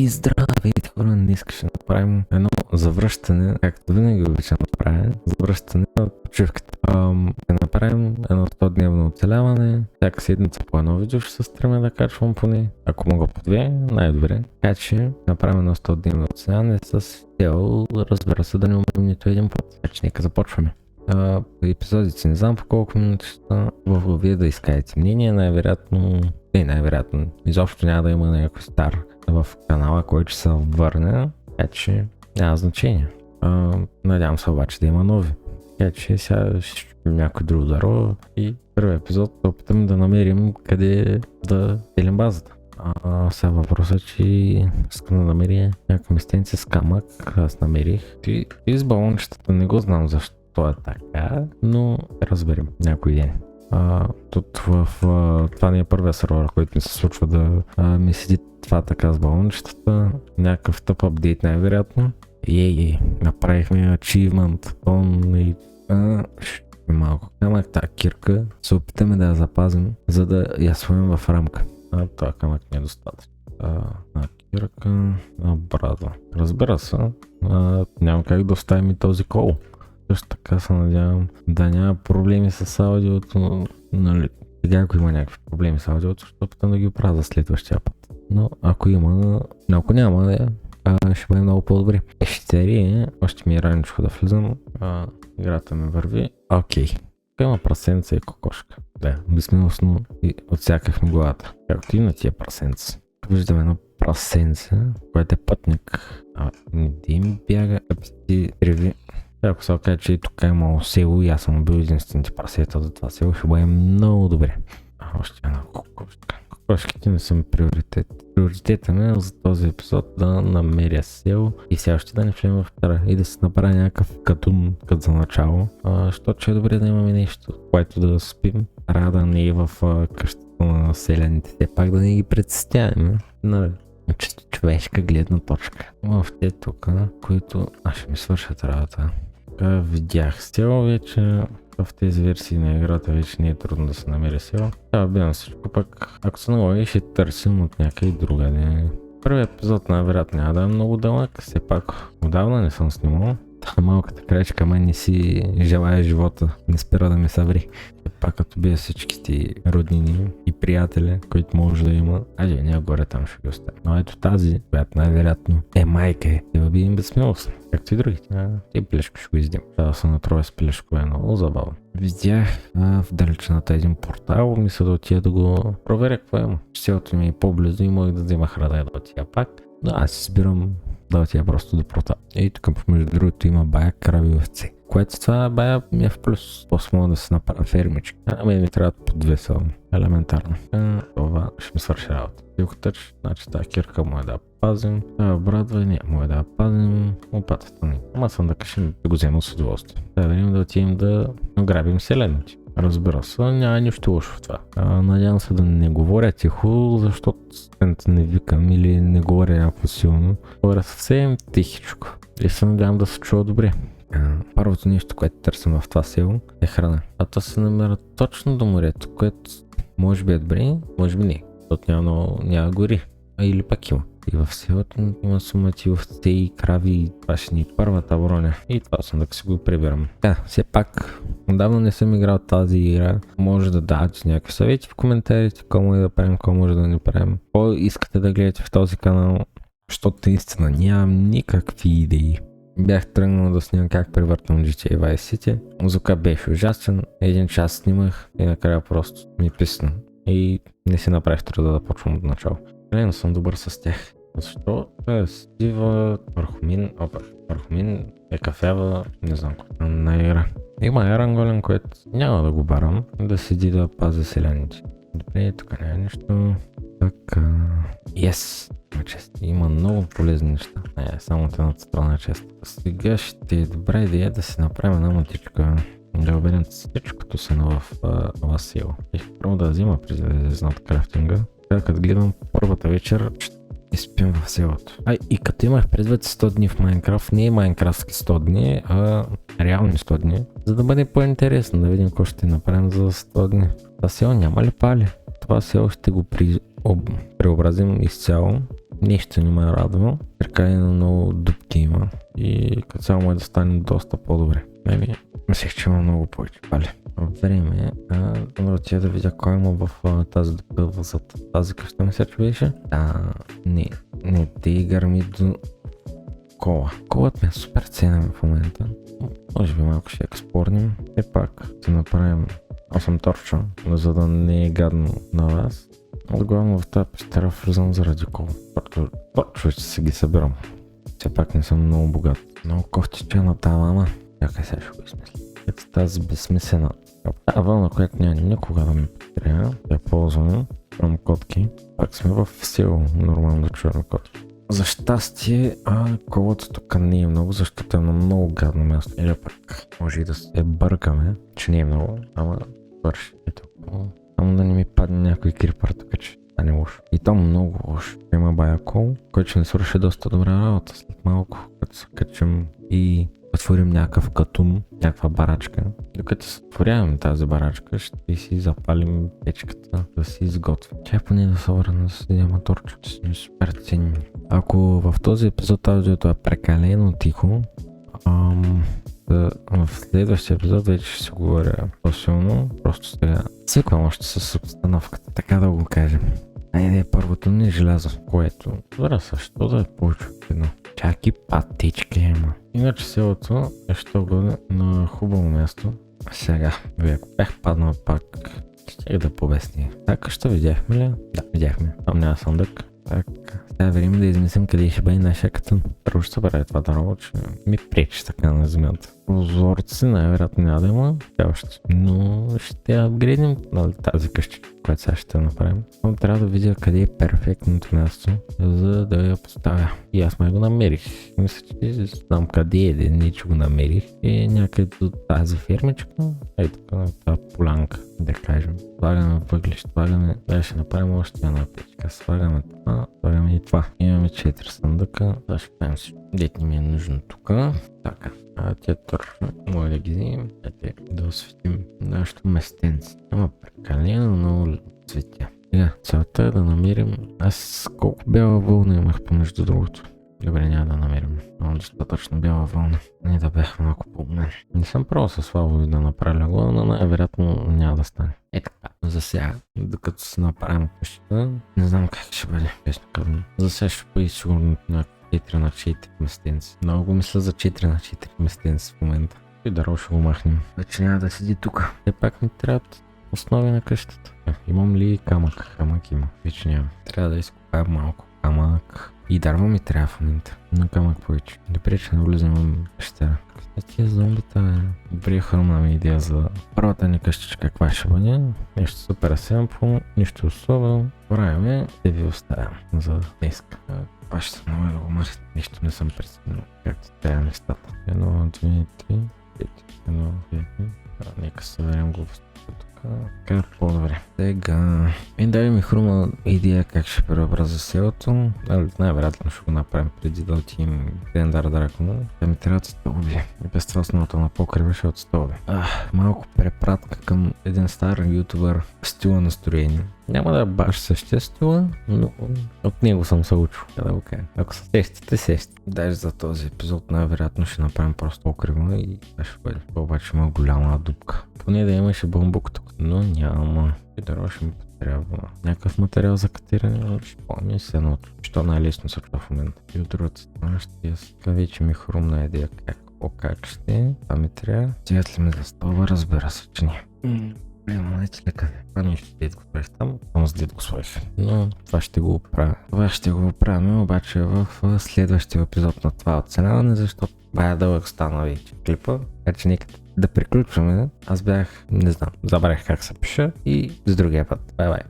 И здравейте хора, днес ще направим едно завръщане, както винаги обичам да правя, завръщане от почивката. Ще направим едно 100-дневно оцеляване, всяка седмица по едно видео ще се стремя да качвам поне, ако мога по две, най-добре. Така че направим едно 100-дневно оцеляване с цел, разбира се, да не умрем нито един път. Така че нека започваме. Епизодите не знам по колко минути ще са, вие да изкажете мнение, най-вероятно, изобщо няма да има някой стар в канала, който ще се върне, така че няма значение. Надявам се обаче да има нови. Така че сега ще чупим някой друг даро и първи епизод да опитаме да намерим къде да делим базата. Сега въпросът е, че искам да намеря някаква местенце с камък, аз намерих. И с балончетата не го знам защо е така, но разберем някой ден. Тут това не е първия сервер, който ми се случва да ми седи това така с балончетата. Някакъв тъп апдейт най-вероятно. Направихме achievement и малко камък, тази кирка се опитаме да я запазим, за да я сложим в рамка. Това камък не е достатъчно. Кирка, брадва. Разбира се, няма как да оставим и този кол. Също така се надявам да няма проблеми с аудиото, нали, сега ако има някакви проблеми с аудиото, ще опитам да ги оправя за следващия път. Но ако има, ако няма, ще бъде много по-добре. Ещери, още ми е раничко да влизам, играта ми върви, окей. Тук има прасенца и кокошка. Да, безмилостно и отсякахме главата, както и на тия прасенца. Виждаме едно прасенце, което е пътник. Не им бяга, ти треви. Ако се окаже, че и тук е имало село и аз съм бил единствените прасета за това село, ще бъде много добре. Още една кокошка. Кокошките не са ми приоритет. Приоритетът ми е за този епизод да намеря село и сега ще да не влезем в втора и да се направя някакъв катун като за начало, защото ще е добре да имаме нещо, което да спим. Трябва да не е в къщата на населените, все пак да не ги представяме. Чисто човешка гледна точка. В те тук, които ще ми свършат работа. Видях село вече, в тези версии на играта вече не е трудно да се намери село. Това бе на всичко, пък ако се наложи ще търсим от някъде другаде. Първият епизод най-вероятно няма да е много дълъг, все пак отдавна не съм снимал. Малката крачка мен не си желая живота, не спира да ме събри. Пак като бия всичките роднини и приятели, които може да има, ние горе там ще ги оставим. Но ето тази, която най-вероятно е майка е, да бидем безсмилостно, както и другите. Те плешко ще го издим. Това са на трое с плешко е много забавно. Видях в далечината един портал, мисля да отида да го проверя какво има. Селото ми е по-близо и мога да взема храна и да отида пак. Но аз си избирам да отида просто до портал. И тук между другото има бая, крави и овце. Което това бая ми е в плюс. После мога да се направя фермички. Ами ми трябва по две само. Елементарно. Това ще ми свърши работа. Тъч, значи тази кирка му е да пазим. Брадва не му е да пазим. Лопатата не. Ама съм да кажем да го взема с удоволствие. Да отидем да грабим селените. Разбира се, няма нищо лошо в това. Надявам се да не говоря тихо, защото не викам или не говоря някакво силно. Говоря съвсем тихичко. И се надявам да се чува добре. Първото нещо, което търсим в това село е храна. То се намира точно до морето, което може би е добре, може би не. Защото няма гори. Или пак има. И в селото има сумати овце и крави и това ще ни е първата броня. И това съм да си го прибирам. Все пак, отдавна не съм играл тази игра. Може да дадете някакви съвети в коментарите, какво може да правим, какво може да не правим. Какво искате да гледате в този канал, защото наистина нямам никакви идеи. Бях тръгнал да снимам как превъртам GTA Vice City. Звука беше ужасен, един час снимах и накрая просто ми писна. И не си направих труда да почвам от начало. Не съм добър с тях. Защо? Стива върху мен е кафява, не знам какво на игра. Има еранголен, който няма да го барам, да седи да пази селяните. Добре, тук няма нищо. Така... Има много полезни неща. Само от едната страна е чест. Сега ще е добра идея да си направим една матичка. Да обедем всичкото се в това село. Първо да взима преди да излезна от крафтинга. Като гледам първата вечер, ще изпим в селото. И като имах предвид 100 дни в Майнкрафт, не е майнкрафтски 100 дни, а реални 100 дни. За да бъде по-интересно, да видим какво ще направим за 100 дни. Това село няма ли пали? Това село ще го преобразим изцяло нищо не ме е радвало. Прекалено много дупки има и като цяло може да стане доста по-добре. Нали, мислех, че има много повече пали. Време е да отида да видя кой има в тази дупка зад тази къща, мисля, че беше. Не тигър ми до кола. Колът ми е супер ценен в момента. Може би малко ще експорним. И пак ще направим 8 торча, за да не е гадно на вас. Главно в тази пещера влизам заради кола. Точно ще си ги събирам. Все пак не съм много богат. Много кофтиче на тази мама. Чакай сега ще го измисля. Ето тази безсмислена вълна, която няма никога да ми трябва. Я ползваме. Имам котки. Пак сме в сила нормално да чуваме котки. За щастие, колата тук не е много, защото е на много гадно място. Или пък може и да се бъркаме, че не е много, ама върши. Ето. Само да не ми падне някой крипър, така че стане лошо. И то много лошо. Има бая кол, който ще ни свърши доста добра работа след малко, като се качим и отворим някакъв катун, някаква барачка. Докато се отворяваме тази барачка, ще си запалим печката, да си изготвим. Тя поне да събрана с един моторче, че сме супер ценни. Ако в този епизод аудиото е прекалено тихо, в следващия епизод вече ще се говоря по-силно, просто сега свиквам още с обстановката, така да го кажем. Айде, първото ни желязо, което добре също да е повече от едно. Чак и патички има. Иначе селото е що годе на хубаво място. Сега, ако бях паднал пак, ще да побесня. Така ще видяхме ли? Да, видяхме. Там няма съндък. Така, сега време да измислим къде ще бъде нашия катън. Първо ще събере това дърво, че ми пречи така на земята. Прозорци най-вероятно няма да има, но ще апгрейдим тази къща, която сега ще направим. Но трябва да видя къде е перфектното място, за да я поставя. И аз ме го намерих. Мисля, че знам къде е, не че го намерих. И някъде до тази фермичка, ей така на тази полянка, да кажем. Слагаме въглища, да ще направим още една печка. Слагаме това, слагаме и това. Имаме 4 съндъка, да ще правим всичко. Дет не ми е нужно тук. Така. Тя точно може да ги вземем, да осветим нашето местенце. Ама прекалено много цветя. Сега, целта е да намерим... Аз колко бяла вълна имах помежду другото. Добре, няма да намерим. Имам достатъчно бяла вълна. Не да бях малко по-умен. Не съм правил с Славо и да направя го, но най-вероятно няма да стане. Е така. За сега, докато се направим къщата, не знам как ще бъде, честно казвам. За сега ще бъде сигурно на 4 на 4 местенци. Много мисля за 4 на 4 местенци в момента. И дърво ще го махнем. Вече няма да седи тук. Все пак ми трябват основи на къщата. Имам ли камък? Камък има. Вече няма. Трябва да изкопая малко камък. И дърво ми трябва в момента. Но камък повече. Не пречи да влизам в къщата. Тия зомбита добре хрумна ми идея за първата ни къщичка каква ще бъде. Нещо супер семпо, нищо особено. Правиме и ви оставям за днеска. Това ще се много да го мърсят. Нищо не съм преценил както трябва нещата. 1, 2, 3, 5, 1, 2, 3. Нека съберем глупостта тук. Така по-добре. Сега... да ми хрумна идея как ще преобразя селото. Най-вероятно ще го направим преди да отидем Ендър Дракона. Да ми трябват стълби. Без това основата на покрива ще от стълби. Малко препратка към един стар ютубър стила настроение. Няма да е баш същия стила, но от него съм се учил, да го кажа. Ако се сещате. Даже за този епизод най-вероятно ще направим просто покрива и ще бъде. Обаче има голяма дупка. Поне да имаше бамбук тук, но няма. И дърво ще ми потрябва някакъв материал за катиране, ще помня с едното. Що най-лесно се чува в момента. И от другата страна ще я сега вече ми хрумна идея как ще. Това ми трябва. Цвят ли ми за стълба? Разбира се, че не. Знаете ли къде? Това нищо дед го сложих там, само с дед го сложих. Но това ще го оправя. Това ще го оправим обаче в следващия епизод на това оцеляване, защото бая дълъг стана вече клипа. Така че нека да приключваме. Аз бях, не знам, забравих как се пиша и с другия път. Бай-бай.